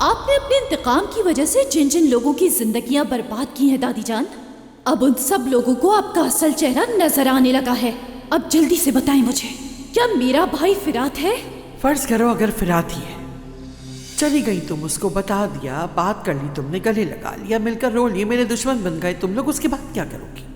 आपने अपने इंतकाम की वजह से जिन जिन लोगों की जिंदगियां बर्बाद की हैं दादी जान, अब उन सब लोगों को आपका असल चेहरा नजर आने लगा है। अब जल्दी से बताएं मुझे, क्या मेरा भाई फिरात है? फर्ज करो अगर फिरात ही है। चली गई तुम, उसको बता दिया, बात कर ली तुमने, गले लगा लिया, मिलकर रो लिए, मेरे दुश्मन बन गए तुम लोग, उसके बाद क्या करोगी?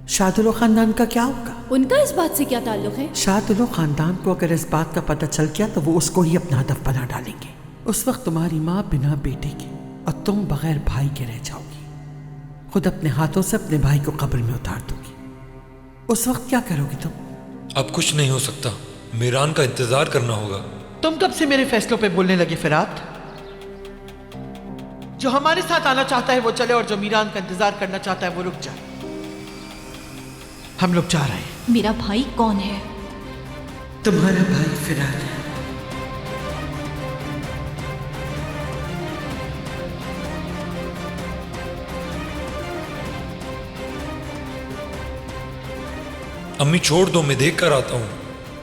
शादुलो खानदान का क्या होगा? उनका इस बात से क्या ताल्लुक है? शादुलो खानदान को अगर इस बात का पता चल गया तो वो उसको ही अपना हदफ बना डालेंगे। उस वक्त तुम्हारी माँ बिना बेटे के और तुम बगैर भाई के रह जाओगी। खुद अपने हाथों से अपने भाई को कब्र में उतार दोगी। उस वक्त क्या करोगी तुम? अब कुछ नहीं हो सकता, मीरान का इंतजार करना होगा। तुम कब से मेरे फैसलों पे बोलने लगे फिरात? जो हमारे साथ आना चाहता है वो चले और जो मीरान का इंतजार करना चाहता है वो रुक जाए। हम लोग जा रहे हैं। मेरा भाई कौन है? तुम्हारा भाई फिरात है। अम्मी छोड़ दो, मैं देख कर आता हूँ।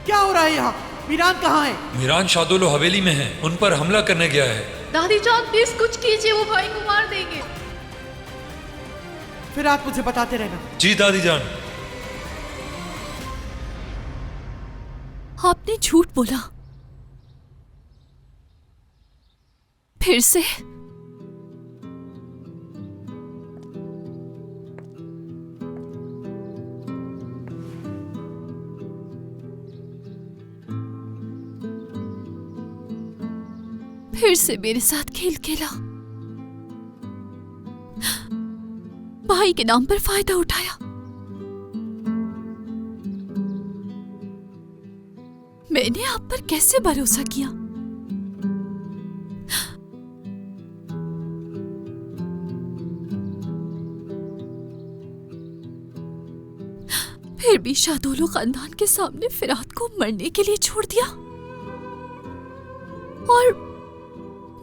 क्या हो रहा है यहाँ? मीरान कहाँ है? मीरान शादुलो हवेली में है, उन पर हमला करने गया है। दादी जान प्लीज कुछ कीजिए, वो भाई को मार देंगे। फिरात मुझे बताते रहना। जी दादी जान। आपने झूठ बोला फिर से? फिर से मेरे साथ खेल खेला, भाई के नाम पर फायदा उठाया। मैंने आप पर कैसे भरोसा किया? फिर भी शादुलो खानदान के सामने फिरात को मरने के लिए छोड़ दिया और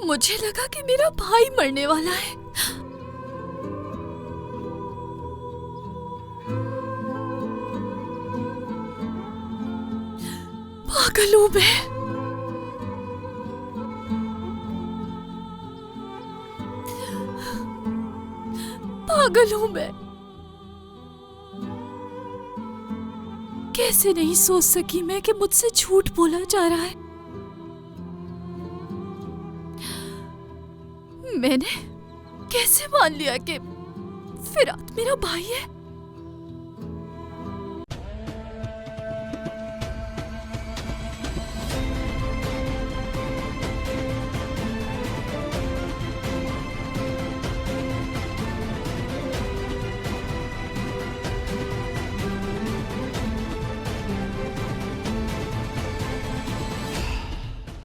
मुझे लगा कि मेरा भाई मरने वाला है। पागल हूं मैं। पागल हूं मैं। कैसे नहीं सोच सकी मैं कि मुझसे झूठ बोला जा रहा है। मैंने कैसे मान लिया कि फिरात मेरा भाई है?